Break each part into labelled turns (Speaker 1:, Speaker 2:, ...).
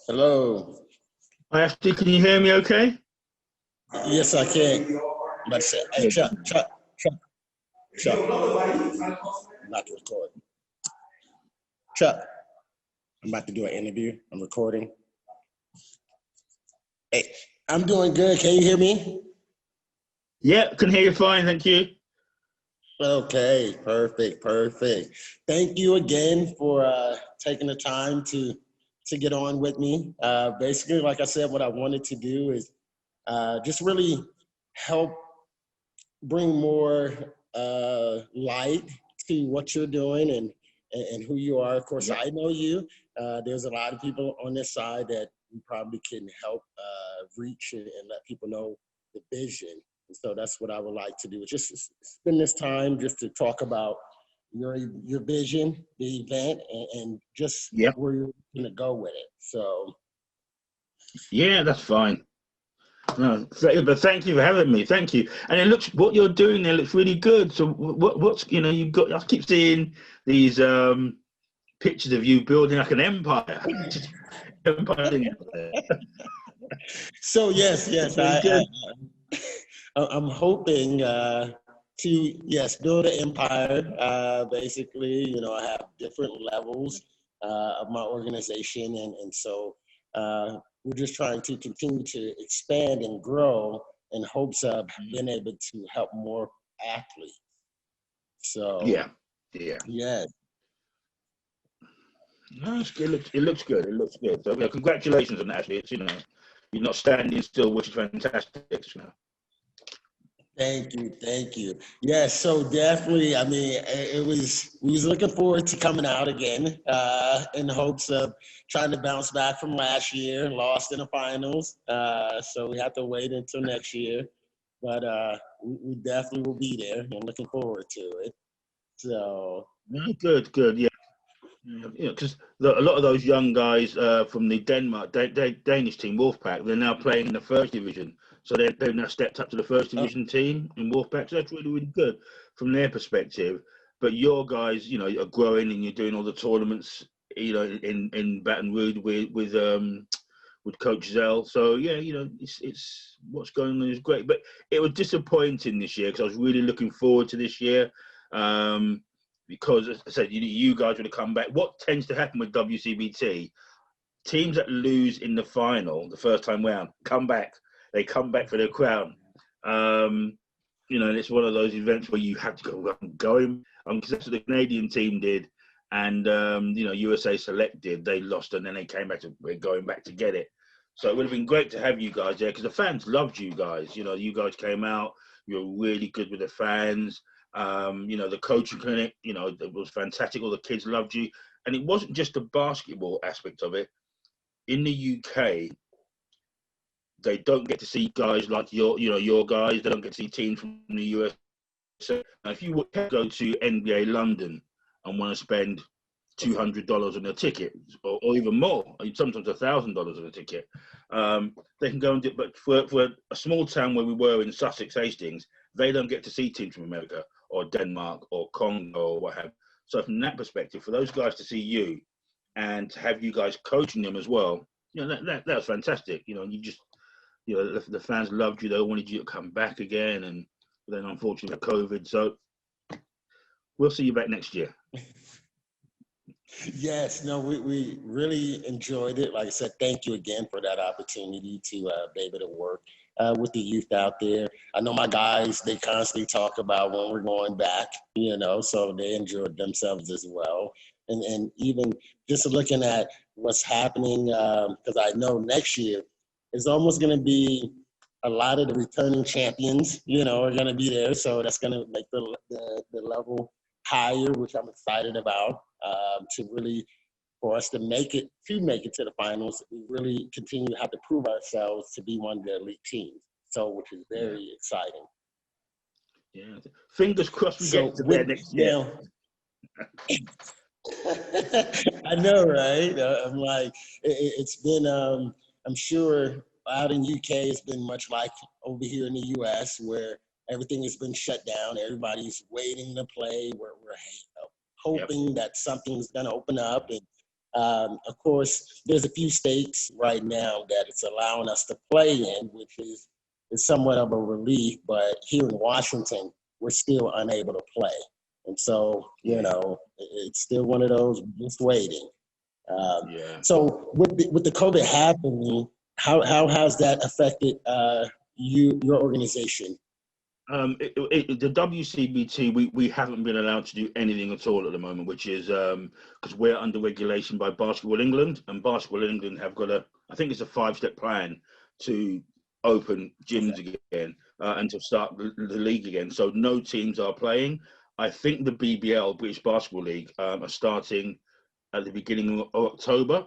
Speaker 1: Hello.
Speaker 2: Hi, Ashley, can you hear me okay?
Speaker 1: Yes, I can. I'm about to say, hey, Chuck. I'm about to record. Chuck, I'm about to do an interview. I'm recording. Hey, I'm doing good. Can you hear me?
Speaker 2: Yeah, can hear you fine, thank you.
Speaker 1: Okay, perfect. Thank you again for taking the time to get on with me. Basically, like I said, what I wanted to do is just really help bring more light to what you're doing and who you are. Of course, I know you. There's a lot of people on this side that we probably can help reach and let people know the vision. And so that's what I would like to do. Just spend this time just to talk about your vision, the event, and just where you're going to go with it. So.
Speaker 2: Yeah, that's fine. No, but thank you for having me. Thank you. And it looks, what you're doing there looks really good. So what's, you've got, I keep seeing these pictures of you building like an empire.
Speaker 1: So yes, I'm hoping to build an empire. Basically, I have different levels of my organization, and so we're just trying to continue to expand and grow in hopes of being able to help more athletes. So
Speaker 2: yeah. No, it looks good. It looks good. So congratulations on that. Actually, it's you're not standing still, which is fantastic.
Speaker 1: Thank you. Yes, so definitely. I mean, we was looking forward to coming out again in hopes of trying to bounce back from last year, lost in the finals. So we have to wait until next year, but we definitely will be there and looking forward to it. So
Speaker 2: good, yeah. Because a lot of those young guys from the Danish team, Wolfpack, they're now playing in the first division. So they've now stepped up to the first division team in Wolfpack. So that's really, really good from their perspective. But your guys, are growing and you're doing all the tournaments, in Baton Rouge with Coach Zell. So yeah, it's what's going on is great. But it was disappointing this year because I was really looking forward to this year. Because, as I said, you guys would have come back. What tends to happen with WCBT, teams that lose in the final, the first time round, come back. They come back for their crown. And it's one of those events where you have to go in. Because that's what the Canadian team did. And, USA Select did. They lost and then they came back going back to get it. So it would have been great to have you guys there because the fans loved you guys. You guys came out. You were really good with the fans. The coaching clinic, it was fantastic. All the kids loved you. And it wasn't just the basketball aspect of it. In the UK, they don't get to see guys like your guys. They don't get to see teams from the US. So if you would go to NBA London and want to spend $200 on a ticket, or even more, sometimes $1,000 on a ticket, they can go and do it. But for a small town where we were in Sussex, Hastings, they don't get to see teams from America or Denmark or Congo or what have you. So from that perspective, for those guys to see you and to have you guys coaching them as well, that was fantastic. You just, the fans loved you. They wanted you to come back again, and then unfortunately COVID. So we'll see you back next year.
Speaker 1: Yes, no, we really enjoyed it. Like I said, thank you again for that opportunity to be able to work with the youth out there. I know my guys, they constantly talk about when we're going back, so they enjoyed themselves as well. And even just looking at what's happening, because I know next year is almost going to be a lot of the returning champions, are going to be there. So that's going to make the level higher, which I'm excited about. For us to make it to the finals, we really continue to have to prove ourselves to be one of the elite teams. So, which is very exciting.
Speaker 2: Yeah, fingers crossed we get to there next year.
Speaker 1: I know, right? I'm like, it's been. I'm sure out in UK, it's been much like over here in the US, where everything has been shut down. Everybody's waiting to play. We're hoping that something's going to open up, and Of course, there's a few states right now that it's allowing us to play in, which is somewhat of a relief. But here in Washington, we're still unable to play, and so it's still one of those just waiting.
Speaker 2: Yeah.
Speaker 1: So with the COVID happening, how has that affected your organization?
Speaker 2: The WCBT, we haven't been allowed to do anything at all at the moment, which is because we're under regulation by Basketball England, and Basketball England have got I think it's a 5-step plan to open gyms again and to start the league again. So no teams are playing. I think the BBL, British Basketball League, are starting at the beginning of October,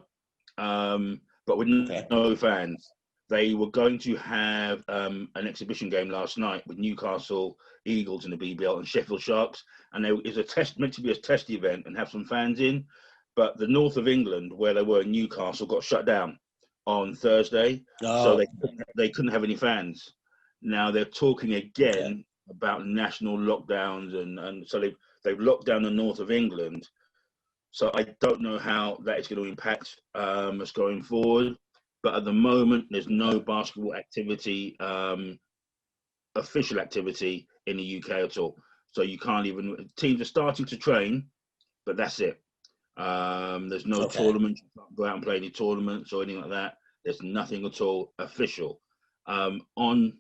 Speaker 2: but with no fans. They were going to have an exhibition game last night with Newcastle Eagles in the BBL and Sheffield Sharks, and it was meant to be a test event and have some fans in. But the north of England, where they were in Newcastle, got shut down on Thursday, so they couldn't have any fans. Now they're talking again about national lockdowns, and so they've locked down the north of England. So I don't know how that is going to impact us going forward. But at the moment, there's no basketball activity, official activity in the UK at all. So you can't even, teams are starting to train, but that's it. There's no tournaments. You can't go out and play any tournaments or anything like that. There's nothing at all official. On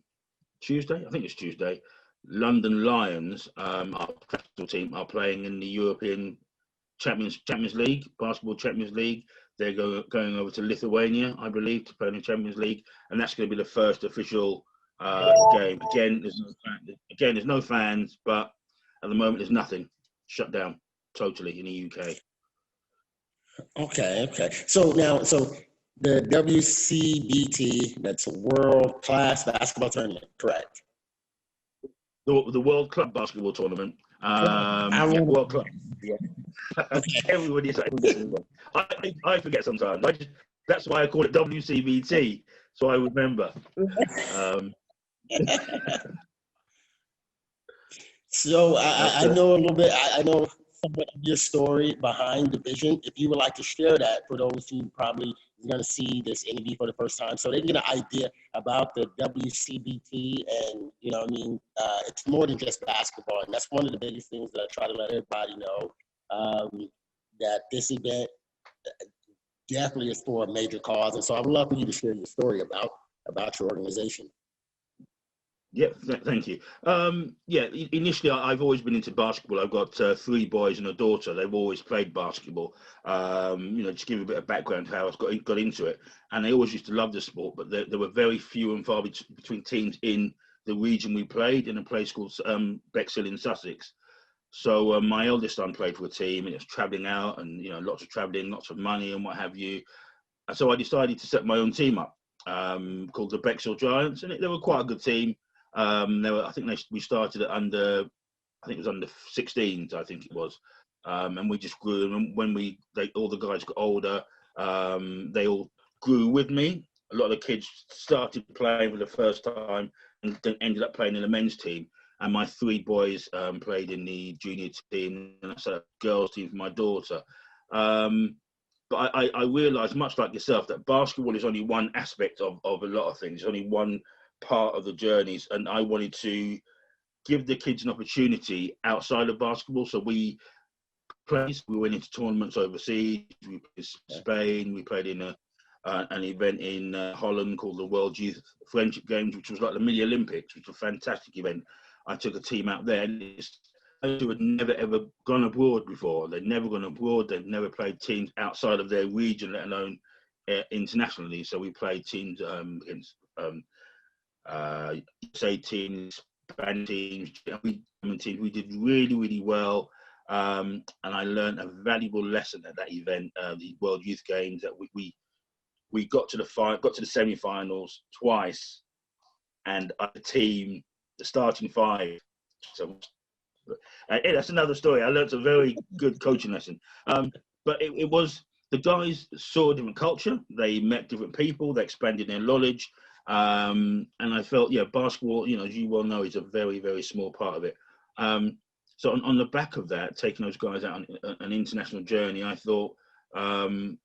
Speaker 2: Tuesday, I think it's Tuesday, London Lions, our professional team, are playing in the European Champions League, Basketball Champions League. They're going over to Lithuania, I believe, to play in the Champions League, and that's going to be the first official game. Again, there's no fans, but at the moment, there's nothing. Shut down totally in the UK.
Speaker 1: Okay. So the WCBT, that's a world class basketball tournament, correct?
Speaker 2: The World Club Basketball Tournament. World Club. Yeah. Everybody's I forget sometimes. That's why I call it WCBT, so I remember.
Speaker 1: So I know a little bit. I know somewhat of your story behind the vision. If you would like to share that for those who probably are going to see this interview for the first time, so they can get an idea about the WCBT, and it's more than just basketball, and that's one of the biggest things that I try to let everybody know. That this event definitely is for a major cause, and so I would love for you to share your story about your organization.
Speaker 2: Yeah, thank you. Initially, I've always been into basketball. I've got 3 boys and a daughter. They've always played basketball. Just to give you a bit of background how I got into it. And they always used to love the sport, but there were very few and far between teams in the region we played, in a place called Bexhill in Sussex. So my eldest son played for a team, and it was travelling out, and lots of travelling, lots of money, and what have you. And so I decided to set my own team up, called the Bexhill Giants, and they were quite a good team. We started at under 16s, I think it was, and we just grew. And when all the guys got older, they all grew with me. A lot of the kids started playing for the first time, and then ended up playing in the men's team. And my 3 boys played in the junior team, and I set up a girls team for my daughter. But I realised, much like yourself, that basketball is only one aspect of a lot of things. It's only one part of the journeys, and I wanted to give the kids an opportunity outside of basketball. So we went into tournaments overseas. We played in Spain. We played in an event in Holland called the World Youth Friendship Games, which was like the mini Olympics, which was a fantastic event. I took a team out there, and those who had never ever gone abroad before. They'd never gone abroad. They'd never played teams outside of their region, let alone internationally. So we played teams against USA teams, Spanish teams, we did really, really well. And I learned a valuable lesson at that event, the World Youth Games, that we got to the semi-finals twice, and our team, the starting 5. So that's another story. I learned a very good coaching lesson. But it was, the guys saw a different culture. They met different people. They expanded their knowledge. And I felt, basketball, as you well know, is a very, very small part of it. So on the back of that, taking those guys out on an international journey, I thought Let's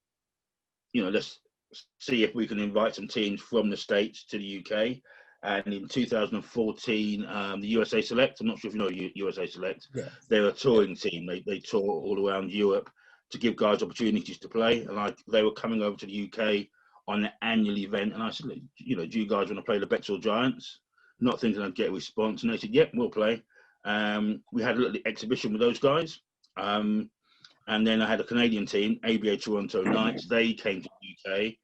Speaker 2: see if we can invite some teams from the States to the UK. And in 2014, the USA Select, I'm not sure if you know USA Select, they're a touring team. They tour all around Europe to give guys opportunities to play. And they were coming over to the UK on an annual event. And I said, do you guys want to play the Bexhill Giants? Not thinking I'd get a response. And they said, yep, we'll play. We had a little exhibition with those guys. And then I had a Canadian team, ABA Toronto Knights. They came to the UK,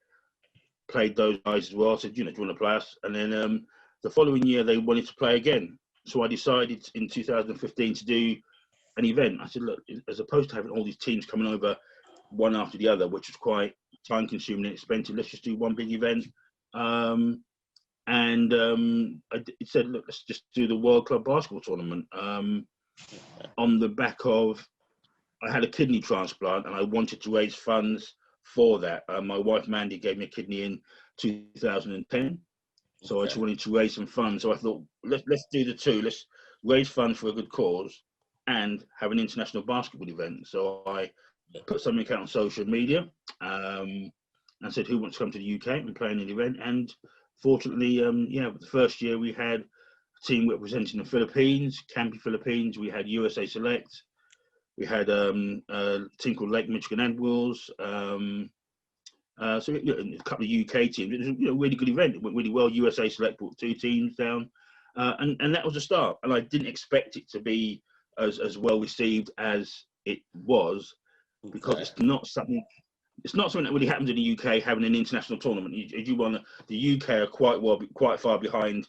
Speaker 2: played those guys as well. Said, do you want to play us? And then the following year, they wanted to play again. So I decided in 2015 to do an event. I said, look, as opposed to having all these teams coming over one after the other, which was quite time-consuming and expensive, let's just do one big event. I said, look, let's just do the World Club Basketball Tournament. On the back of, I had a kidney transplant and I wanted to raise funds for that. My wife, Mandy, gave me a kidney in 2010. So I just wanted to raise some funds. So I thought, let's do the two. Let's raise funds for a good cause and have an international basketball event. So I put something out on social media and said, who wants to come to the UK and play in an event? And fortunately, the first year we had a team representing the Philippines, Campi Philippines. We had USA Select. We had a team called Lake Michigan Admirals. So a couple of UK teams. It was a really good event. It went really well. USA Select brought 2 teams down. And that was a start. And I didn't expect it to be as well received as it was, because it's not something that really happens in the UK, having an international tournament. The UK are quite far behind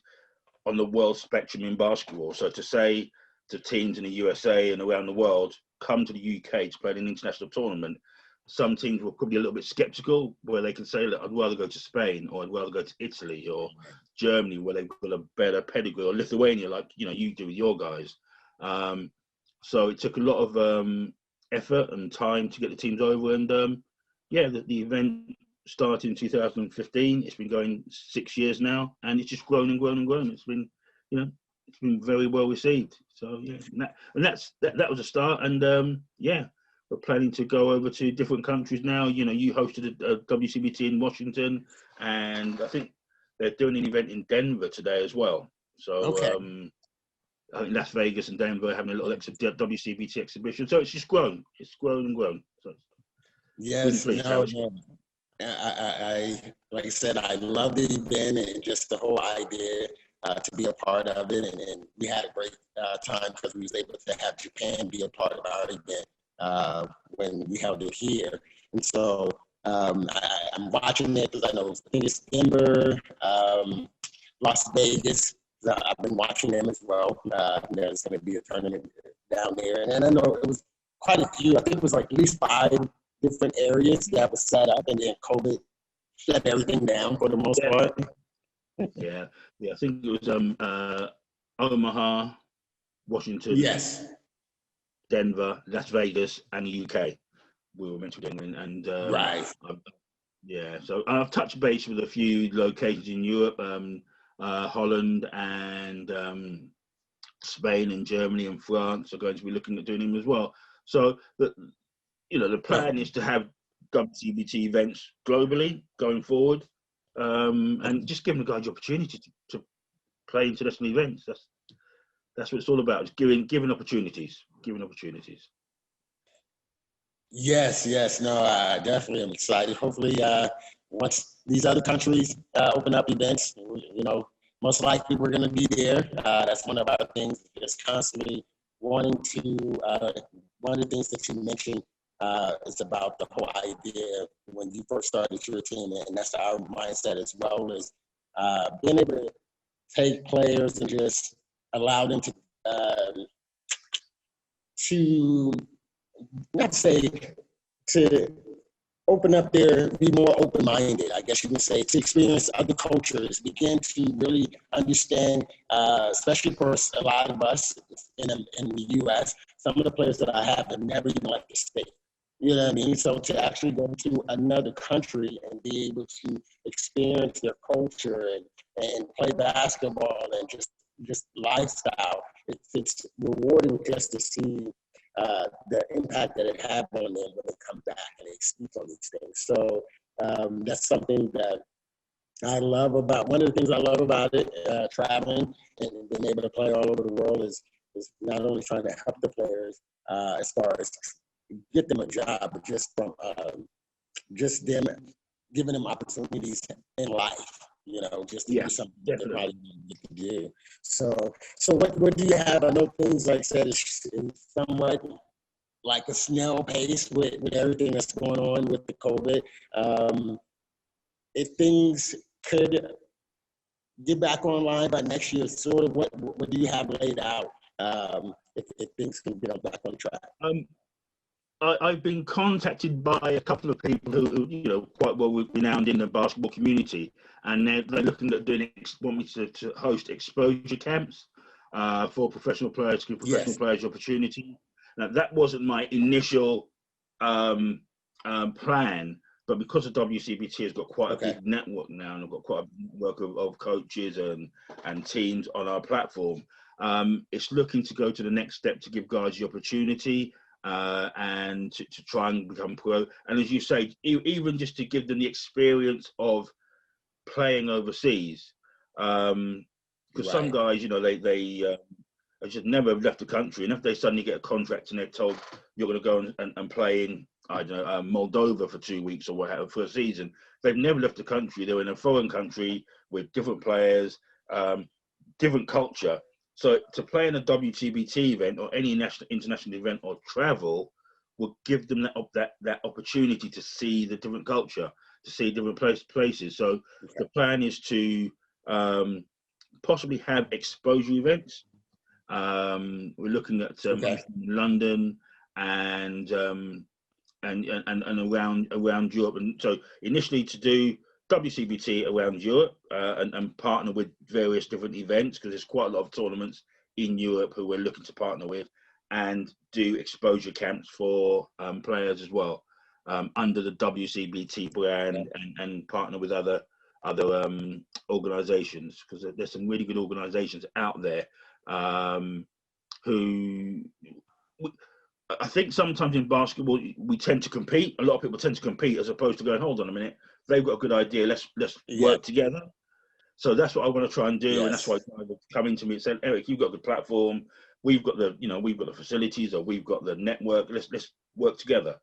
Speaker 2: on the world spectrum in basketball. So to say to teams in the USA and around the world, come to the UK to play an international tournament, some teams were probably a little bit skeptical, where they can say, look, I'd rather go to Spain, or I'd rather go to Italy or Germany, where they've got a better pedigree, or Lithuania, like you do with your guys. So it took a lot of effort and time to get the teams over. And the event started in 2015. It's been going 6 years now, and it's just grown and grown and grown. It's been, it's been very well received. So that was a start. And we're planning to go over to different countries now. You hosted a WCBT in Washington, and I think they're doing an event in Denver today as well. So I think Las Vegas and Denver are having a little WCBT exhibition. So it's just grown. It's grown and grown. So
Speaker 1: yes, I like I said, I love the event and just the whole idea to be a part of it. And we had a great time because we was able to have Japan be a part of our event when we held it here. And so I'm watching it because I think it's Denver, Las Vegas. I've been watching them as well. There's going to be a tournament down there. And I know it was quite a few. I think it was like at least 5 different areas that was set up, and then COVID shut everything down for the most part.
Speaker 2: Yeah. I think it was Omaha, Washington,
Speaker 1: yes,
Speaker 2: Denver, Las Vegas, and the UK. We were meant to be doing, and
Speaker 1: right.
Speaker 2: So I've touched base with a few locations in Europe, Holland and Spain and Germany and France are going to be looking at doing them as well. So the plan is to have WCBT events globally going forward, and just giving the guys the opportunity to play international events. That's what it's all about. It's giving opportunities.
Speaker 1: Yes. No, I definitely am excited. Hopefully, once these other countries open up events, most likely we're going to be there. That's one of our things, just constantly wanting to, one of the things that you mentioned is about the whole idea when you first started your team, and that's our mindset as well, is being able to take players and just allow them to not say to open up be more open-minded, I guess you can say, to experience other cultures, begin to really understand, especially for a lot of us in the U.S., some of the players that I have never even left the state. You know what I mean? So to actually go to another country and be able to experience their culture and play basketball and just lifestyle, it's rewarding just to see the impact that it had on them when they come back and they speak on these things. So that's something that I love about, one of the things I love about it, traveling and being able to play all over the world is not only trying to help the players as far as get them a job, but just them giving them opportunities in life, just to do something that they probably didn't get to do. So what do you have? I know things, like I said, is somewhat like a snail pace with everything that's going on with the COVID. If things could get back online by next year, sort of what do you have laid out if things can get back on track?
Speaker 2: I've been contacted by a couple of people who quite well renowned in the basketball community, and they're looking at want me to host exposure camps for professional players, to give professional players the opportunity. Now, that wasn't my initial plan, but because the WCBT has got quite a big network now, and I've got quite a network of coaches and teams on our platform, it's looking to go to the next step to give guys the opportunity and to try and become pro. And as you say, even just to give them the experience of playing overseas, because some guys, they just never left the country, and if they suddenly get a contract and they're told you're going to go and play in, I don't know, Moldova for 2 weeks or whatever for a season, they've never left the country. They're in a foreign country with different players, different culture. So to play in a WCBT event or any international event or travel will give them that opportunity to see the different culture, to see different places. So the plan is to possibly have exposure events. We're looking at London and around Europe, and so initially to do WCBT around Europe and partner with various different events, because there's quite a lot of tournaments in Europe who we're looking to partner with, and do exposure camps for players as well under the WCBT brand, and partner with other organizations, because there's some really good organizations out there who I think sometimes in basketball we tend to compete. A lot of people tend to compete as opposed to going, hold on a minute, they've got a good idea, let's work together. So that's what I want to try and do, and that's why guys are coming to me and saying, Eric, you've got a good platform, we've got the facilities, or we've got the network, let's work together.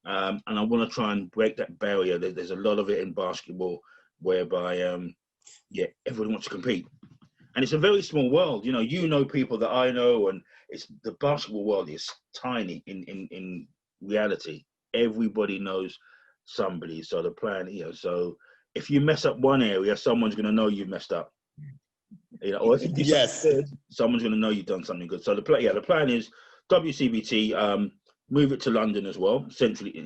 Speaker 2: And I want to try and break that barrier. There's a lot of it in basketball whereby everyone wants to compete. And it's a very small world. You know people that I know, and the basketball world is tiny in reality. Everybody knows somebody. So the plan, so if you mess up one area, someone's going to know you've messed up. Or if you do something good, someone's going to know you've done something good. So the plan is WCBT, move it to London as well, centrally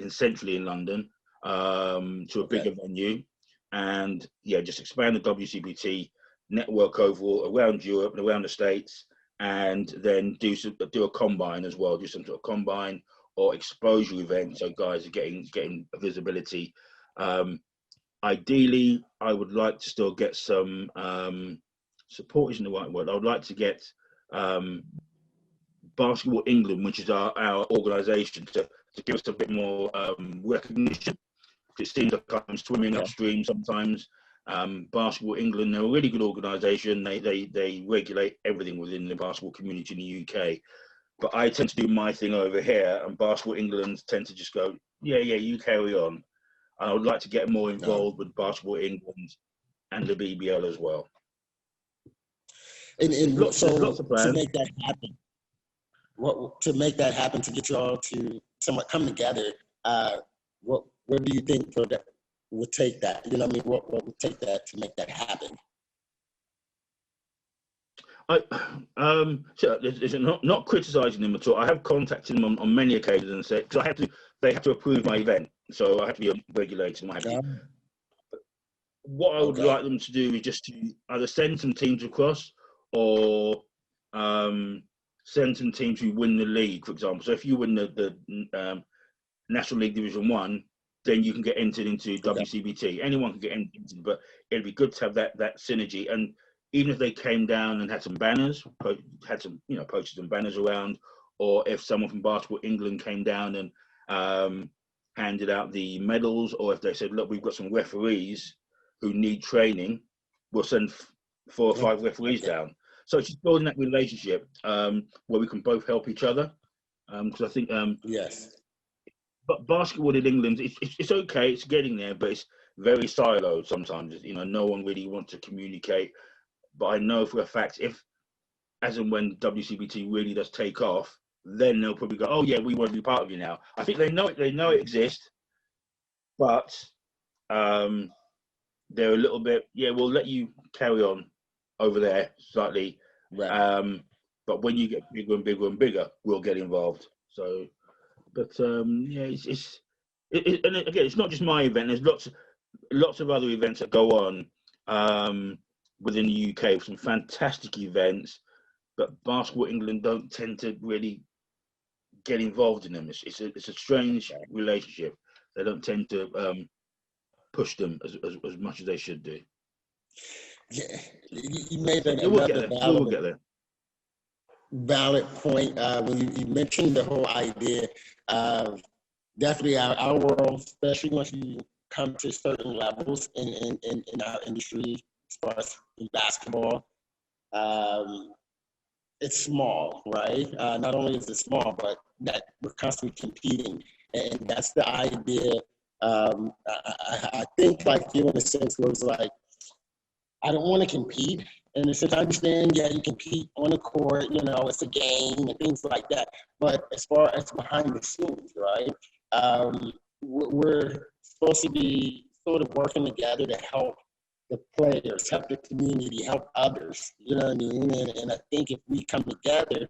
Speaker 2: in London, to a bigger venue, and just expand the WCBT network overall around Europe and around the States, and then do a combine as well, do some sort of combine or exposure event, so guys are getting visibility. Ideally, I would like to still get some support isn't the right word. I would like to get Basketball England, which is our organisation, to give us a bit more recognition. It seems like I'm swimming upstream sometimes. Basketball England, they're a really good organisation. They regulate everything within the basketball community in the UK. But I tend to do my thing over here, and Basketball England tend to just go, you carry on. And I would like to get more involved with Basketball England and the BBL as well.
Speaker 1: And
Speaker 2: lots of plans.
Speaker 1: To make that happen, to get you all to somewhat come together, where do you think that would take that? What would take that to make that happen?
Speaker 2: Not criticizing them at all. I have contacted them on many occasions and said, because they have to approve my event, so I have to be regulated. What I would like them to do is just to either send some teams across, or send some teams who win the league, for example. So if you win the National League Division 1, then you can get entered into WCBT. Anyone can get entered, but it'd be good to have that synergy. And even if they came down and had some banners, posted some banners around, or if someone from Basketball England came down and handed out the medals, or if they said, look, we've got some referees who need training, we'll send 4 or 5 referees down. So it's just building that relationship where we can both help each other. Because I think
Speaker 1: yes,
Speaker 2: but basketball in England, it's okay, it's getting there, but it's very siloed sometimes. You know, no one really wants to communicate. But I know for a fact, if, as and when WCBT really does take off, then they'll probably go, oh yeah, we want to be part of you now. I think they know it exists, but they're a little bit, yeah, we'll let you carry on over there slightly.
Speaker 1: right.
Speaker 2: But when you get bigger and bigger and bigger, we'll get involved. So, but yeah, and again, it's not just my event. There's lots of other events that go on within the UK, some fantastic events, but Basketball England don't tend to really get involved in them. It's a strange relationship. They don't tend to push them as much as they should do.
Speaker 1: Yeah, you made
Speaker 2: We'll get there. We'll get there.
Speaker 1: Valid point when you mentioned the whole idea of definitely our world, especially once you come to certain levels in our industry, as far as in basketball. It's small, right? Not only is it small, but that we're constantly competing, and that's the idea. I think like you in a sense was like, I don't want to compete. And it's I understand, yeah, you compete on the court, you know, it's a game and things like that. But as far as behind the scenes, right, we're supposed to be sort of working together to help the players, help the community, help others. You know what I mean? And I think if we come together,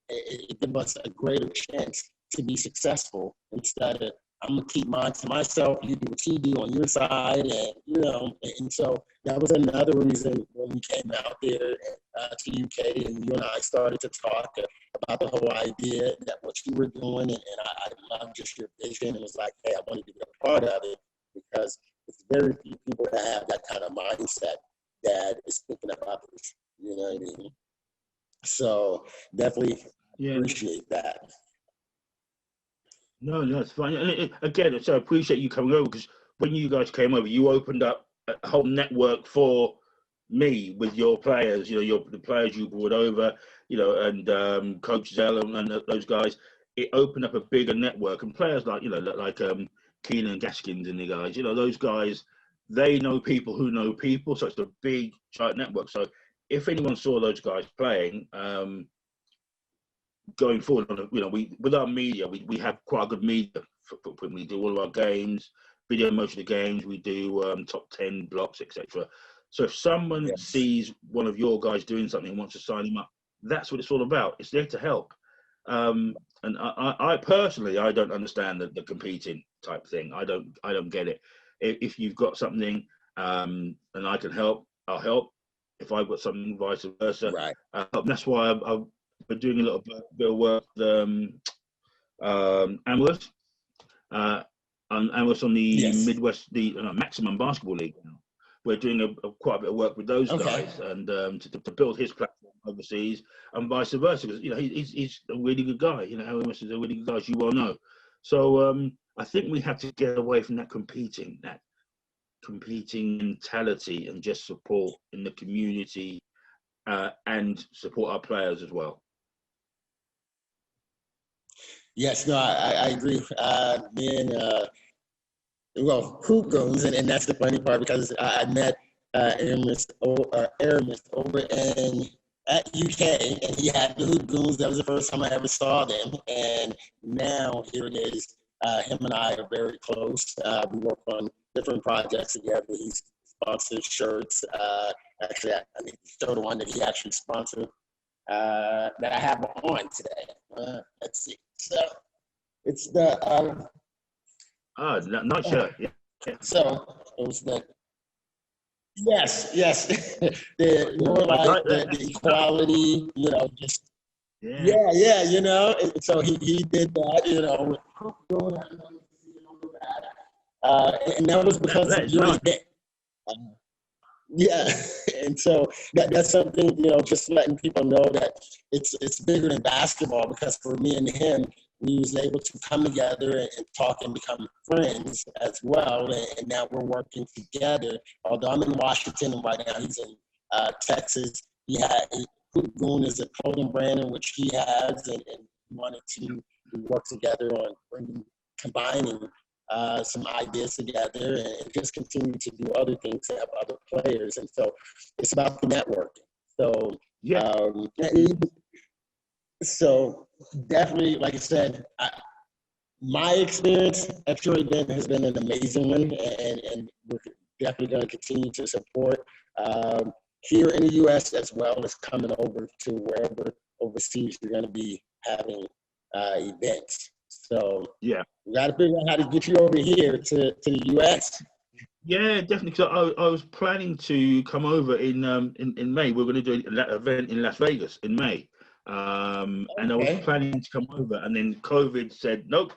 Speaker 1: it gives us a greater chance to be successful instead of I'm gonna keep mine to myself. You do what you do on your side, and you know. And so that was another reason when we came out there to UK, and you and I started to talk about the whole idea that what you were doing, and I loved just your vision. It was like, hey, I wanted to be a part of it because it's very few people that have that kind of mindset that is thinking about this. You know what I mean? So definitely appreciate that.
Speaker 2: No, it's fine. And again, so I appreciate you coming over, because when you guys came over, you opened up a whole network for me with your players. You know, the players you brought over. You know, and Coach Zell and those guys. It opened up a bigger network, and players like Keenan Gaskins and the guys. You know, those guys, they know people who know people, so it's a big giant network. So if anyone saw those guys playing, going forward, you know, with our media, we have quite a good media footprint. We do all of our games, video most of the games. We do top 10 blocks, etc. So if someone sees one of your guys doing something and wants to sign him up, that's what it's all about. It's there to help. And I personally, I don't understand the competing type thing. I don't get it. If you've got something and I can help, I'll help. If I've got something, vice versa.
Speaker 1: Right.
Speaker 2: That's why I've been doing a little bit of work with Amherst. Amherst on the Midwest, the Maximum Basketball League now. We're doing quite a bit of work with those guys, and to build his platform overseas, and vice versa. Because you know he's a really good guy. You know, Amherst is a really good guy, as you well know. So I think we have to get away from that competing mentality, and just support in the community and support our players as well.
Speaker 1: Yes, no, I agree. Hoop goes, and that's the funny part because I met Aramis over at UK, and he had the Hoop Goons. That was the first time I ever saw them, and now here it is. Him and I are very close. We work on different projects together. He's sponsored shirts. Actually, I need to show the one that he actually sponsored that I have on today. Let's see. So it's the
Speaker 2: not sure. Yeah.
Speaker 1: So it was the yes the more like the equality, you know, just yeah, you know. And so he did that, you know, and that was because of your event. Yeah, and so that's something, you know, just letting people know that it's bigger than basketball, because for me and him, we was able to come together and talk and become friends as well. And now we're working together. Although I'm in Washington and right now he's in Texas. He had Hoop Goon is a clothing brand in which he has, and we wanted to work together on combining some ideas together and just continue to do other things to have other players. And so it's about the networking. So so definitely, like I said, my experience at your event has been an amazing one, and we're definitely going to continue to support here in the U.S. as well as coming over to wherever overseas you're going to be having events. So
Speaker 2: yeah,
Speaker 1: we got to figure out how to get you over here to the U.S.
Speaker 2: Yeah, definitely. Cause I was planning to come over in May. We're going to do an event in Las Vegas in May, and I was planning to come over, and then COVID said nope,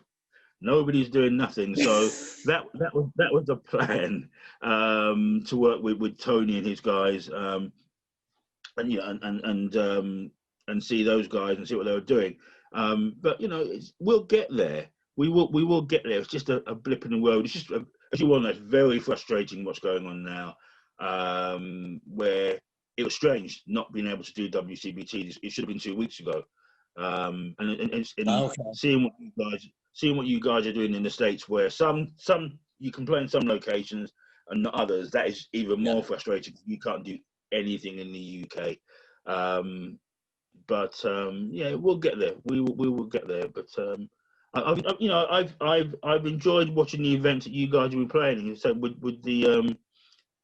Speaker 2: nobody's doing nothing. So that was the plan, to work with Tony and his guys, and yeah, and see those guys and see what they were doing. But we'll get there. We will get there. It's just a blip in the world. It's just as you all know, it's very frustrating what's going on now. Where it was strange not being able to do WCBT. It should have been 2 weeks ago. And seeing what you guys are doing in the States, where some you can play in some locations and not others, that is even more frustrating. You can't do anything in the UK. But we'll get there. We will get there. But I've enjoyed watching the events that you guys have been playing. So with the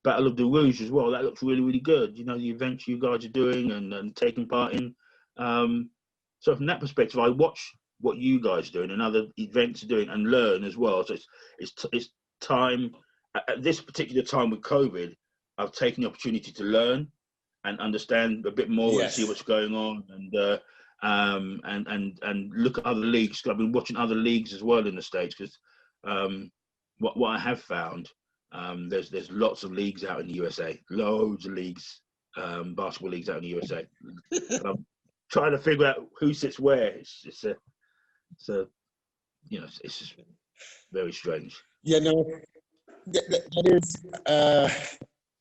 Speaker 2: Battle of the Rouge as well, that looks really, really good. The events you guys are doing and taking part in. So from that perspective, I watch what you guys are doing and other events are doing and learn as well. So it's time at this particular time with COVID. I've taken the opportunity to learn and understand a bit more and see what's going on, and look at other leagues. I've been watching other leagues as well in the States, because what I have found, there's lots of leagues out in the USA, loads of leagues, basketball leagues out in the USA. And I'm trying to figure out who sits where. It's just very strange.
Speaker 1: That is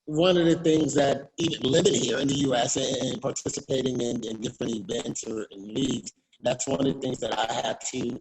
Speaker 1: one of the things that even living here in the U.S. and participating in different events or in leagues, that's one of the things that I had to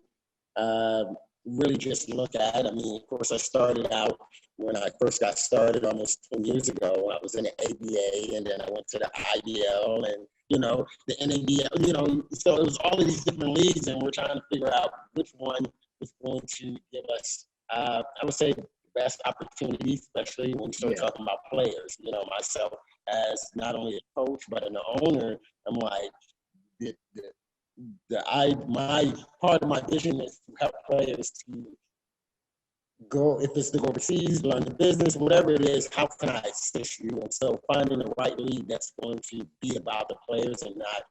Speaker 1: really just look at. I mean, of course, I started out when I first got started almost 10 years ago. I was in the ABA, and then I went to the IBL and, the NABL, so it was all of these different leagues, and we're trying to figure out which one is going to give us, I would say, best opportunity, especially when you start talking about players. Myself as not only a coach but an owner, I'm like, my part of my vision is to help players to go, if it's to go overseas, learn the business, whatever it is, how can I assist you? And so finding the right league that's going to be about the players and not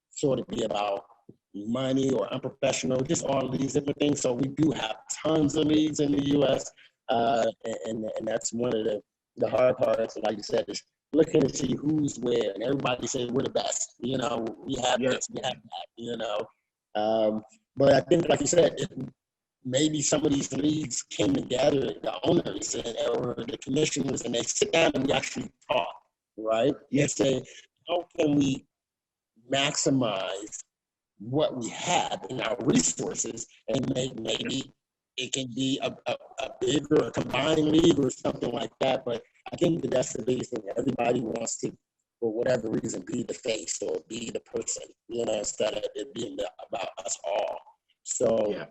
Speaker 1: sort of be about money or unprofessional, just all of these different things. So we do have tons of leagues in the U.S., and that's one of the hard parts. Like you said, is looking to see who's where, and everybody says we're the best. We have this, we have that. But I think, like you said, if maybe some of these leagues came together, the owners or the commissioners, and they sit down and we actually talk, right? And say, how can we maximize what we have in our resources and make maybe it can be a bigger, a combined league or something like that. But I think that's the biggest thing. Everybody wants to, for whatever reason, be the face or be the person, instead of it being about us all. So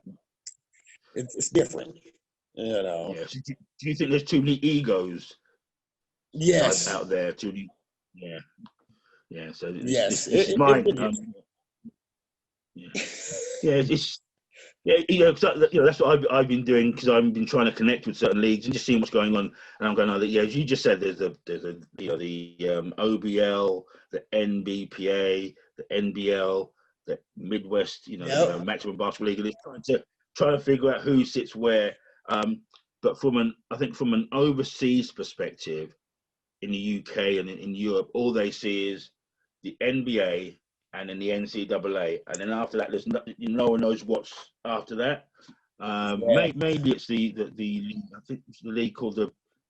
Speaker 1: it's different,
Speaker 2: Yeah. So do you think there's too many egos? Out there, too many. Yeah. So this is mine. That's what I've been doing, because I've been trying to connect with certain leagues and just seeing what's going on. And I'm going, as you just said, there's the OBL, the NBPA, the NBL, the Midwest, Maximum Basketball League, and it's trying to figure out who sits where. But from an overseas perspective, in the UK and in Europe, all they see is the NBA and then the NCAA, and then after that, there's no one knows what's after that. Maybe it's the I think it's the league called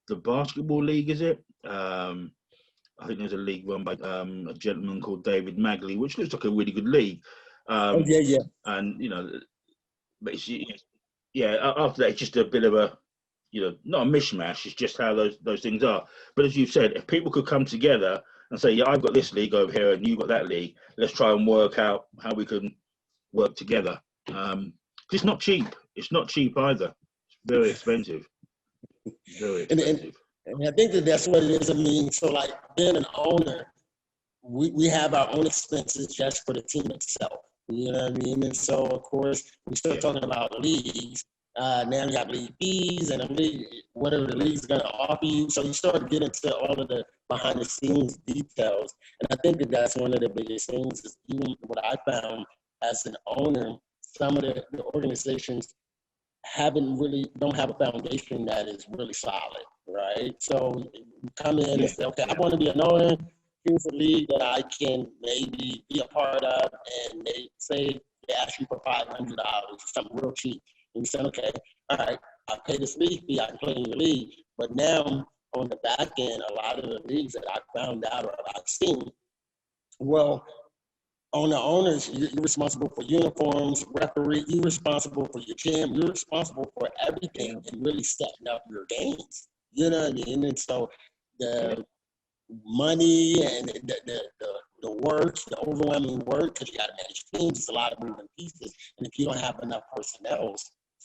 Speaker 2: the basketball league, is it? I think there's a league run by a gentleman called David Magley, which looks like a really good league.
Speaker 1: Yeah.
Speaker 2: And but it's, after that, it's just a bit of a, not a mishmash. It's just how those things are. But as you've said, if people could come together and say, yeah, I've got this league over here and you've got that league, let's try and work out how we can work together. It's not cheap. It's not cheap either. It's very expensive. Very expensive.
Speaker 1: And I think that's what it is. I mean, so like being an owner, we have our own expenses just for the team itself. You know what I mean? And so, of course, we start talking about leagues. Now you got league fees and whatever the league's going to offer you. So you start to get into all of the behind the scenes details. And I think that's one of the biggest things is even what I found as an owner, some of the organizations don't have a foundation that is really solid, right? So you come in and say, okay, I want to be an owner. Here's a league that I can maybe be a part of, and they say they ask you for $500 or something real cheap. And you say, okay, all right, I'll pay this league fee, I can play in your league. But now on the back end, a lot of the leagues that I found out or I've seen, well, on the owners, you're responsible for uniforms, referee, you're responsible for your gym, you're responsible for everything and really setting up your games. You know what I mean? And so the money and the work, the overwhelming work, because you got to manage teams, it's a lot of moving pieces. And if you don't have enough personnel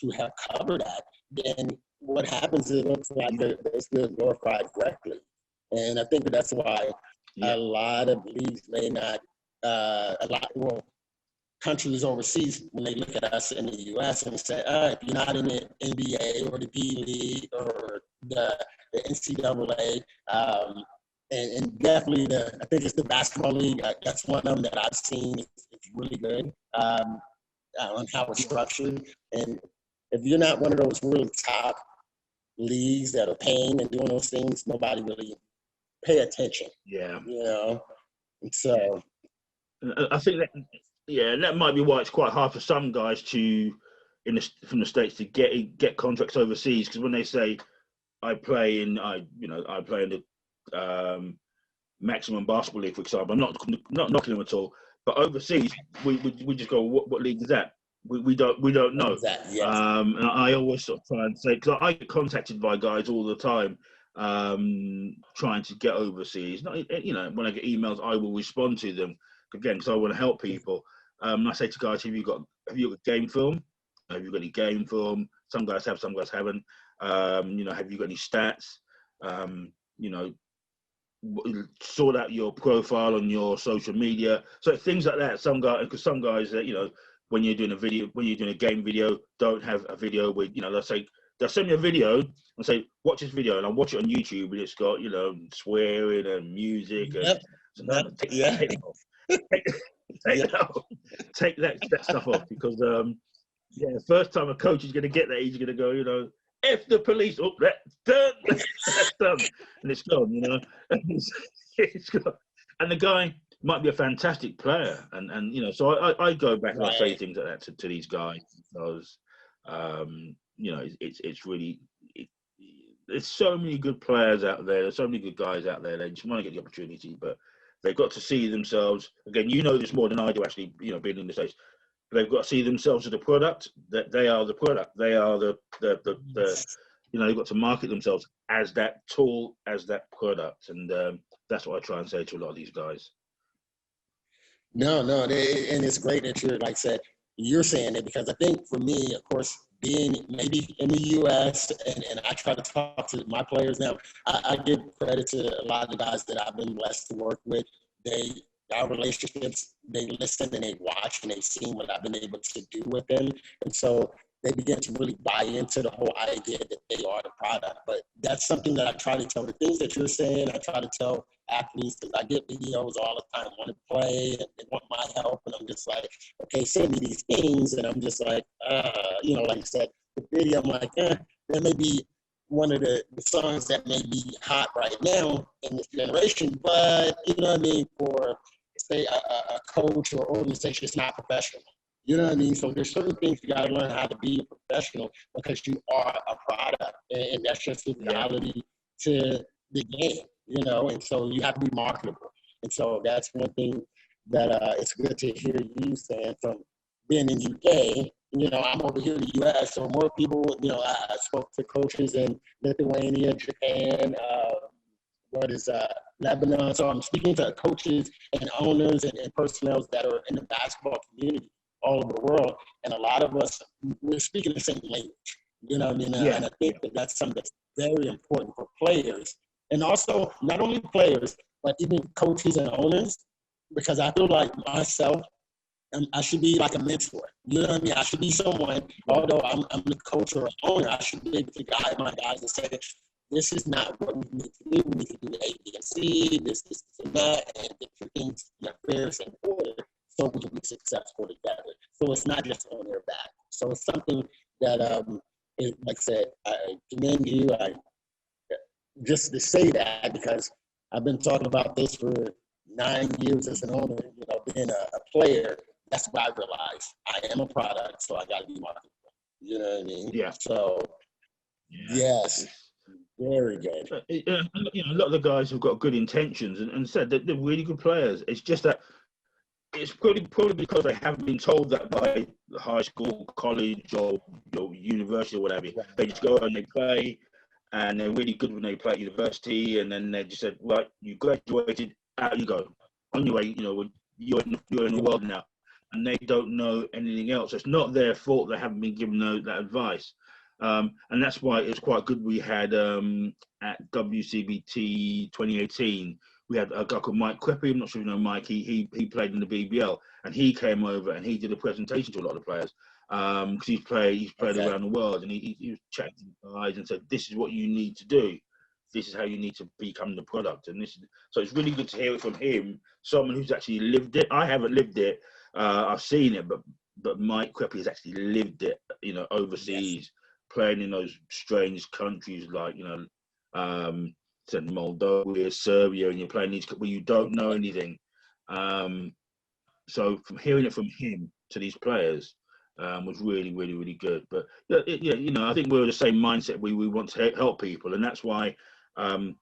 Speaker 1: to have covered that, then what happens is it looks like they're still glorified correctly. And I think that's why a lot of leagues may not, countries overseas, when they look at us in the U.S. and say, if you're not in the NBA or the D League or the NCAA, and definitely I think it's the basketball league. That's one of them that I've seen. It's really good on how it's structured. And if you're not one of those really top leagues that are paying and doing those things, nobody really pay attention.
Speaker 2: Yeah.
Speaker 1: And so
Speaker 2: I think that might be why it's quite hard for some guys from the States to get contracts overseas, because when they say I play in the maximum basketball league, for example, I'm not knocking them at all, but overseas we just go, what league is that? We don't know.
Speaker 1: Exactly, yes.
Speaker 2: And I always sort of try and say, because I get contacted by guys all the time trying to get overseas. When I get emails, I will respond to them again because I want to help people. And I say to guys, have you got game film? Have you got any game film? Some guys have, some guys haven't. Have you got any stats? Sort out your profile on your social media. So things like that. Some guys that, when you're doing a game video, don't have a video with, they'll send me a video and say, watch this video, and I'll watch it on YouTube, and it's got, swearing and music. And take that stuff off, because the first time a coach is going to get that, he's going to go, F the police. Oh, that's done. That's done. And it's gone, it's gone. And the guy might be a fantastic player. And so I go back and I say things like that to these guys, because, it's really, there's so many good players out there. There's so many good guys out there. They just want to get the opportunity, but they've got to see themselves. Again, this more than I do, actually, being in the States. They've got to see themselves as a product. That they are the product. They are the they've got to market themselves as that tool, as that product, and that's what I try and say to a lot of these guys. No,
Speaker 1: and it's great that you're saying it, because I think for me, of course, being maybe in the U.S. and I try to talk to my players now, I give credit to a lot of the guys that I've been blessed to work with. Our relationships, they listen and they watch and they've seen what I've been able to do with them. And so they begin to really buy into the whole idea that they are the product. But that's something that I try to tell. The things that you're saying, I try to tell athletes, because I get videos all the time, want to play, and they want my help. And I'm just like, okay, send me these things. And I'm just like, like you said, the video, I'm like, that may be one of the songs that may be hot right now in this generation. But, you know what I mean, for say a coach or organization is not professional. You know what I mean? So there's certain things you got to learn how to be a professional because you are a product, and that's just the reality to the game. You know, and so you have to be marketable. And so that's one thing that it's good to hear you saying from being in UK. You know, I'm over here in the US, so more people, you know, I spoke to coaches in Lithuania, Japan, Lebanon. So I'm speaking to coaches and owners and personnel that are in the basketball community all over the world. And a lot of us, we're speaking the same language. You know what I mean? And I think that that's something that's very important for players. And also, not only players, but even coaches and owners, because I feel like myself, I should be like a mentor. You know what I mean? I should be someone, although I'm the coach or owner, I should be able to guide my guys and say, this is not what we need to do. We need to do A, B, and C, this, and that, and get things in affairs in order so we can be successful together. So it's not just on their back. So it's something that, like I said, I commend you. Just to say that, because I've been talking about this for 9 years as an owner, you know, being a player. That's what I realized. I am a product, so I got to be marketable. You know what I mean?
Speaker 2: Yeah.
Speaker 1: So, yes, very good.
Speaker 2: You know, a lot of the guys have got good intentions and said that they're really good players. It's just that it's probably because they haven't been told that by high school, college, or university or whatever. They just go and they play, and they're really good when they play at university, and then they just said, right, you graduated, out you go. On your way, you know, you're in the world now. And they don't know anything else. It's not their fault they haven't been given that advice. And that's why it's quite good we had at WCBT 2018, we had a guy called Mike Creppy. I'm not sure you know Mike. He played in the BBL, and he came over and he did a presentation to a lot of the players because he's played around the world, and he was chatting to the guys and said, this is what you need to do. This is how you need to become the product. And so it's really good to hear it from him, someone who's actually lived it. I haven't lived it. I've seen it, but Mike Creppy has actually lived it, you know, overseas, playing in those strange countries like, you know, Moldova, Serbia, and you're playing these where you don't know anything. So from hearing it from him to these players was really, really, really good. But yeah, you know, I think we're the same mindset. We want to help people, and that's why the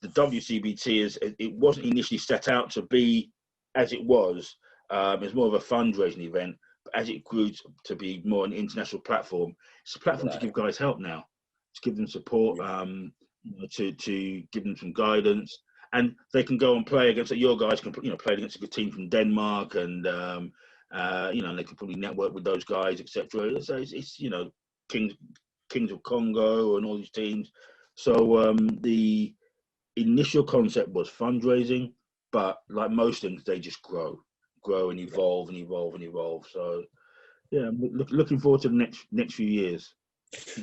Speaker 2: WCBT it wasn't initially set out to be as it was. It's more of a fundraising event, but as it grew to be more an international platform, it's a platform to give guys help now, to give them support, you know, to give them some guidance, and they can go and play against. Your guys can, you know, play against a good team from Denmark, and you know, and they can probably network with those guys, etc. So it's you know, Kings of Congo and all these teams. So the initial concept was fundraising, but like most things, they just grow and evolve and evolve and evolve. So yeah, I'm looking forward to the next few years.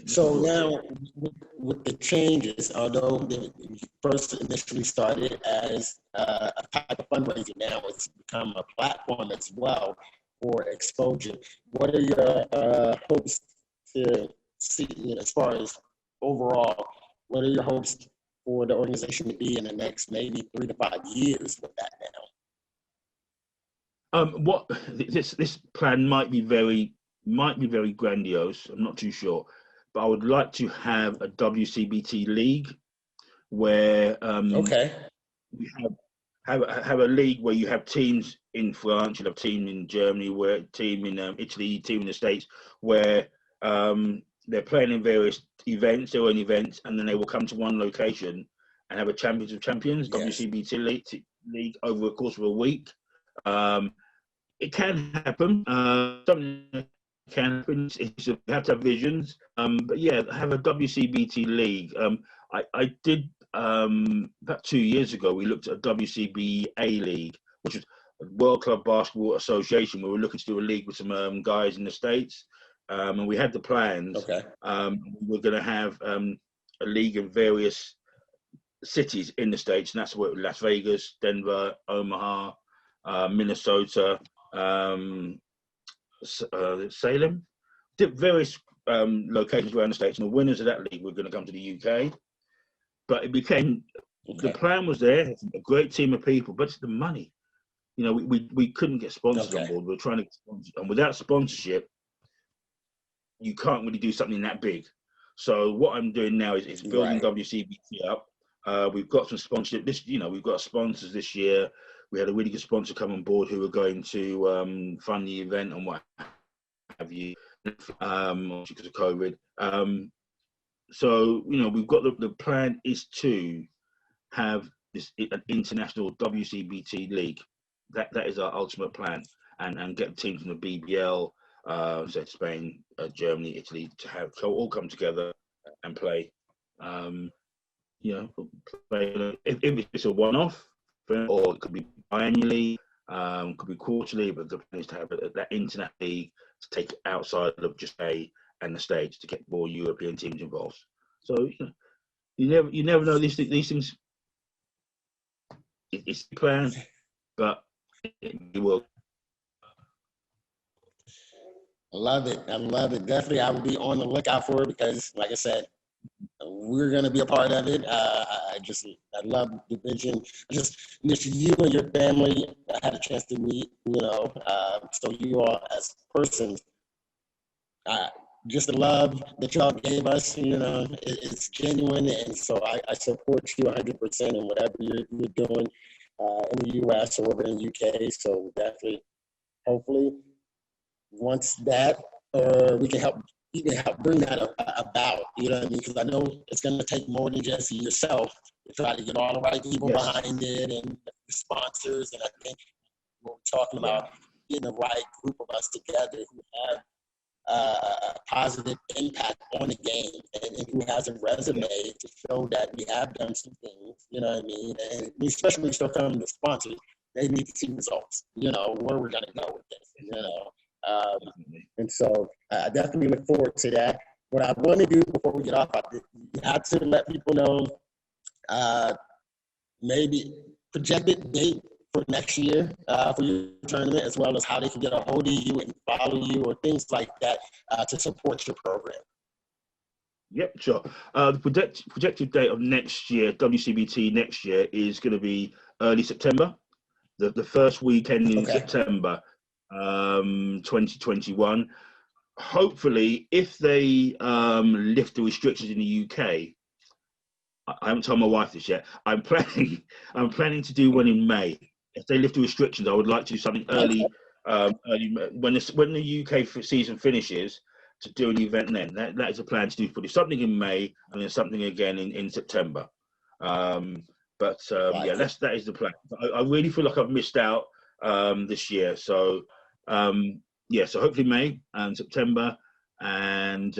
Speaker 1: So now with the changes, although they first initially started as a type of fundraising, now it's become a platform as well for exposure. What are your hopes to see, you know, as far as overall, what are your hopes for the organization to be in the next maybe 3 to 5 years with that now?
Speaker 2: What this plan might be very grandiose. I'm not too sure, but I would like to have a WCBT league where we have a league where you have teams in France, you have team in Germany, where team in Italy, team in the States, where they're playing in various events, their own events, and then they will come to one location and have a Champions of Champions WCBT league over the course of a week. It can happen. Something can happen. You have to have visions. But yeah, have a WCBT league. I did about 2 years ago. We looked at a WCBA league, which is a World Club Basketball Association. We were looking to do a league with some guys in the States, and we had the plans. We're going to have a league in various cities in the States, and that's what Las Vegas, Denver, Omaha, Minnesota, Salem, various locations around the States, and the winners of that league were going to come to the UK. But it became, the plan was there, a great team of people, but it's the money. you know, we couldn't get sponsors on
Speaker 1: Okay.
Speaker 2: board. We were trying to get sponsors, and without sponsorship, you can't really do something that big. So what I'm doing now is building
Speaker 1: Right.
Speaker 2: WCBT up. We've got some sponsorship. We've got sponsors this year. We had a really good sponsor come on board who were going to fund the event and what have you, because of COVID. So, you know, we've got the plan is to have an international WCBT league. That is our ultimate plan, and get teams from the BBL, so Spain, Germany, Italy, to all come together and play. You know, play if it's a one-off, or it could be biannually, could be quarterly, but the plan is to have that international league to take it outside of just and the States to get more European teams involved. So you never know these things. It's a plan, but it will.
Speaker 1: I love it. I love it. Definitely, I will be on the lookout for it because, like I said, we're going to be a part of it. I love the vision. Just you and your family, I had a chance to meet, you know, so you all as persons, just the love that y'all gave us, you know, it's genuine. And so I support you 100% in whatever you're doing in the U.S. or over in the U.K. So definitely, hopefully, once that, or we can even help bring that about, you know what I mean? Because I know it's going to take more than just yourself to try to get all the right people behind it and the sponsors. And I think what we're talking about, getting the right group of us together who have a positive impact on the game and who has a resume to show that we have done some things, you know what I mean? And especially when you start coming to sponsors, they need to see results, you know, where we're going to go with this, you know. And so I definitely look forward to that. What I want to do before we get off, I have to let people know maybe projected date for next year for your tournament, as well as how they can get a hold of you and follow you or things like that to support your program.
Speaker 2: Yep, sure. The projected date of next year, WCBT next year, is going to be early September, the first weekend in September 2021. Hopefully, if they lift the restrictions in the UK, I haven't told my wife this yet. I'm planning to do one in May. If they lift the restrictions, I would like to do something early, when the UK season finishes, to do an event then. That is a plan to do something in May and then something again in September. That is the plan. I really feel like I've missed out this year. So so hopefully May and September, and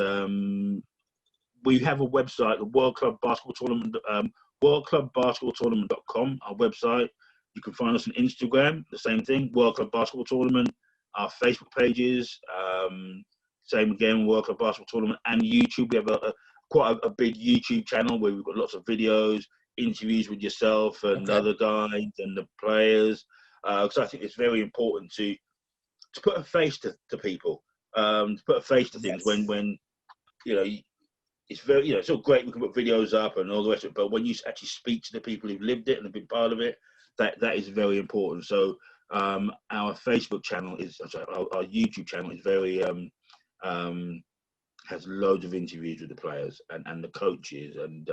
Speaker 2: we have a website, the World Club Basketball Tournament, worldclubbasketballtournament.com, our website. You can find us on Instagram, the same thing, World Club Basketball Tournament. Our Facebook pages, same again, World Club Basketball Tournament, and YouTube. We have quite a big YouTube channel where we've got lots of videos, interviews with yourself and other guys and the players. Because I think it's very important to put a face to people, to put a face to things when you know. It's very, you know, it's all great. We can put videos up and all the rest of it, but when you actually speak to the people who've lived it and have been part of it, that is very important. So our Facebook channel our YouTube channel is very has loads of interviews with the players and the coaches and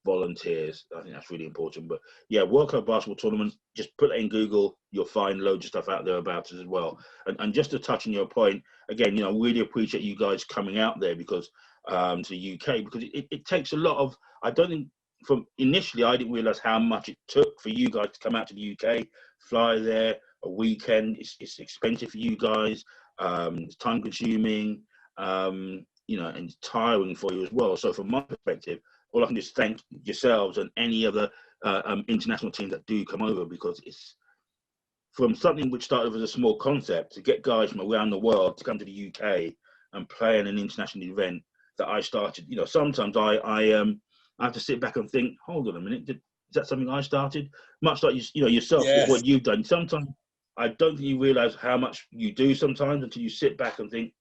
Speaker 2: volunteers. I think that's really important. But yeah, World Club Basketball Tournament, just put it in Google, you'll find loads of stuff out there about it as well. And just to touch on your point, again, you know, I really appreciate you guys coming out there because to the UK, because it takes a lot of, I don't think, from initially, I didn't realize how much it took for you guys to come out to the UK, fly there a weekend. It's expensive for you guys. It's time consuming, you know, and tiring for you as well. So from my perspective, all I can just thank yourselves and any other international teams that do come over, because it's from something which started as a small concept to get guys from around the world to come to the UK and play in an international event that I started. You know, sometimes I have to sit back and think, hold on a minute, is that something I started? Much like you know yourself, what you've done. Sometimes I don't think you realise how much you do sometimes until you sit back and think,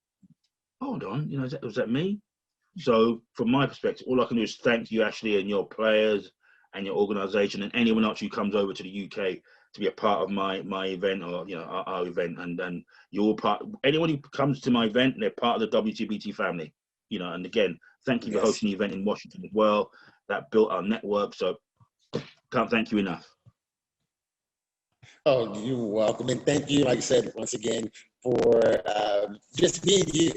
Speaker 2: hold on, you know, was that me? So from my perspective, all I can do is thank you, Ashley, and your players and your organisation and anyone else who comes over to the UK to be a part of my event, or our event, and you're part. Anyone who comes to my event, they're part of the WCBT family. And again, thank you for hosting the event in Washington as well. That built our network, so can't thank you enough.
Speaker 1: Oh, you're welcome. And thank you, like I said, once again, for just being you,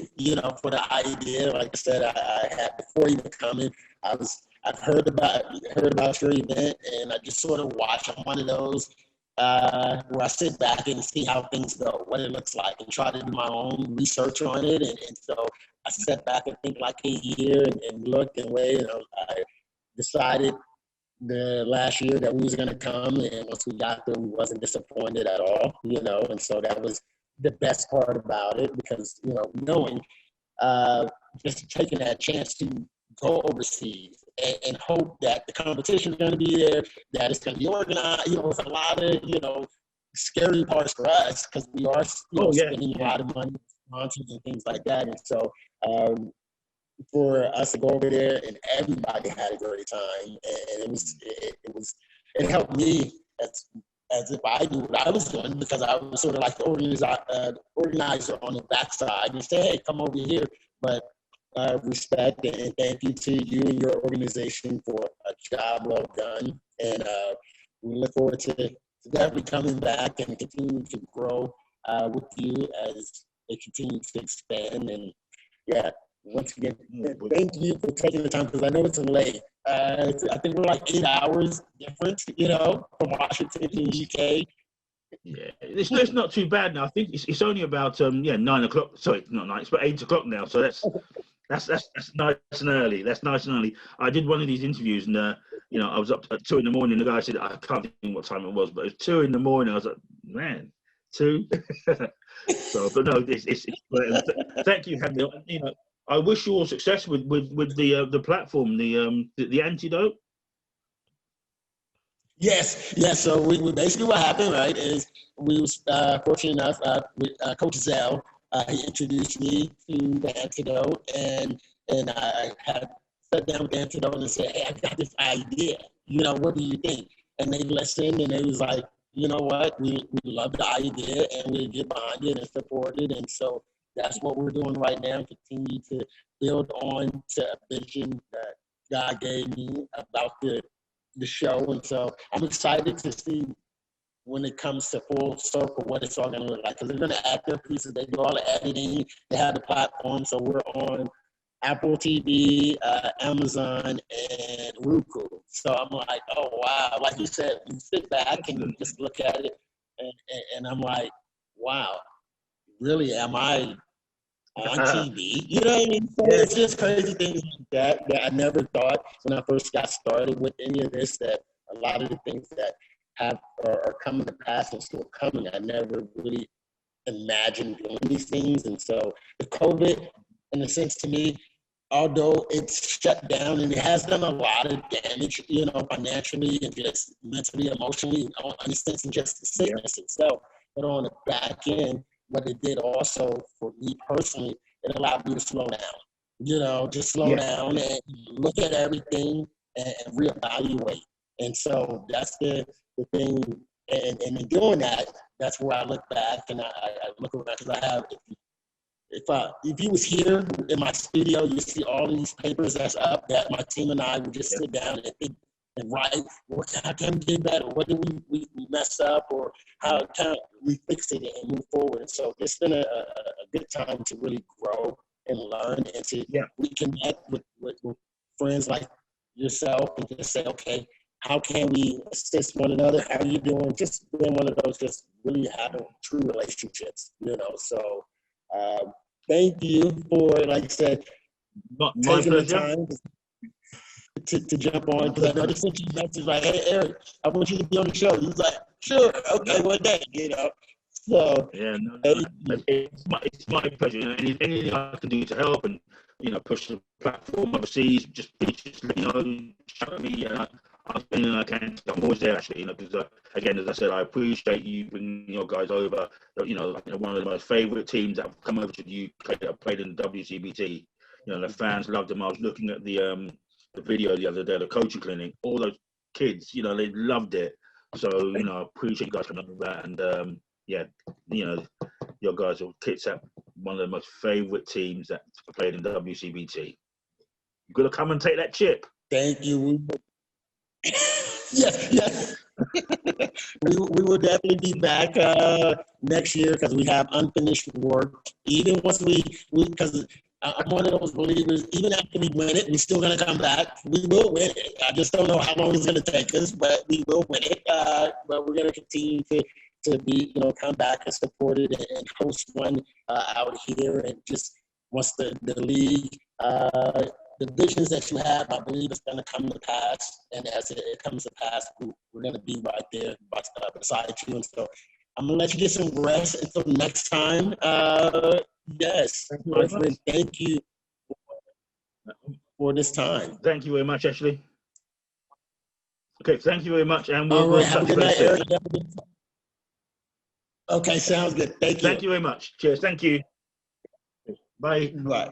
Speaker 1: for the idea. Like I said, I had, before even coming, I've heard about your event, and I just sort of watch. I'm one of those where I sit back and see how things go, what it looks like, and try to do my own research on it. And so I sat back and think like a year and look and wait, and I decided the last year that we was going to come, and once we got there, we wasn't disappointed at all, and so that was the best part about it, because knowing just taking that chance to go overseas and hope that the competition is going to be there, that it's going to be organized, with a lot of scary parts for us, because we are spending a lot of money on sponsors and things like that. And so for us to go over there, and everybody had a great time, and it helped me as if I knew what I was doing, because I was sort of like the organizer on the backside, and say, hey, come over here. But respect and thank you to you and your organization for a job well done, and we look forward to definitely coming back and continue to grow with you as it continues to expand. And once again, thank you for taking the time, because I know it's late. I think we're like 8 hours difference, from Washington to the UK.
Speaker 2: Yeah, it's not too bad now. I think it's only about 9 o'clock. Sorry, not 9. It's about 8 o'clock now. So that's nice and early. That's nice and early. I did one of these interviews, and I was up at 2 in the morning. The guy said, I can't think what time it was, but it was 2 in the morning. I was like, man, 2. So, but no, it's thank you, Henry. I wish you all success with the platform, the antidote.
Speaker 1: Yes. So we basically, what happened, right, is we was fortunate enough with Coach Zell. He introduced me to the antidote, and I had sat down with the antidote and said, hey, I got this idea. What do you think? And they listened, and they was like, you know what, we love the idea, and we get behind it and support it. And so that's what we're doing right now, continue to build on to a vision that God gave me about the show. And so I'm excited to see when it comes to full circle what it's all going to look like, because they're going to add their pieces. They do all the editing. They have the platform. So we're on Apple TV, Amazon, and Roku. So I'm like, oh, wow. Like you said, you sit back and you just look at it, and I'm like, wow, really, am I on TV? You know what I mean? So it's just crazy things like that I never thought when I first got started with any of this, that a lot of the things that are coming to pass and still coming, I never really imagined doing these things. And so the COVID, in a sense, to me, although it's shut down and it has done a lot of damage, financially and just mentally, emotionally, in a sense, and just the sickness itself, but on the back end, what it did also for me personally, it allowed me to slow down, just slow down and look at everything and reevaluate. And so that's the thing. And in doing that, that's where I look back and I look around, because I have, if you was here in my studio, you see all these papers that's up that my team and I would just sit down and think and write, how can we get better? What did we mess up, or how can we fix it and move forward? And so it's been a good time to really grow and learn, and to reconnect with friends like yourself, and just say, okay, how can we assist one another? How are you doing? Just being one of those, just really having true relationships, So thank you for, like I said, taking the time to jump on, because I know they sent you a message like, hey, Eric, I want you to be on the show. He was like, sure, okay, one day, So
Speaker 2: it's my pleasure. Anything I can do to help and push the platform overseas, just let me know, shout me. I'll do anything I can. I'm always there, actually. Because again, as I said, I appreciate you bringing your guys over. One of the most favourite teams that have come over to the UK that have played in the WCBT. The fans loved them. I was looking at the video the other day, the coaching clinic. All those kids, they loved it. So, you know, I appreciate you guys coming up with that. And yeah, you know, your guys are Kits at one of the most favourite teams that played in WCBT. You've got to come and take that chip.
Speaker 1: Thank you. Yes. we will definitely be back next year because we have unfinished work. Even once because I'm one of those believers, even after we win it, we're still going to come back. We will win it. I just don't know how long it's going to take us, but we will win it. But we're going to continue to be, come back and support it and host one out here. And just once the league, the visions that you have, I believe it's going to come to pass. And as it comes to pass, we're going to be right there beside you. And so I'm going to let you get some rest until next time. Yes, my friend, thank you for this time.
Speaker 2: Thank you very much, Ashley. Okay, thank you very much. And
Speaker 1: we'll have a good night, Eric.
Speaker 2: soon.
Speaker 1: Okay, sounds good. Thank you.
Speaker 2: Thank you very much. Cheers. Thank you. Bye.
Speaker 1: Bye.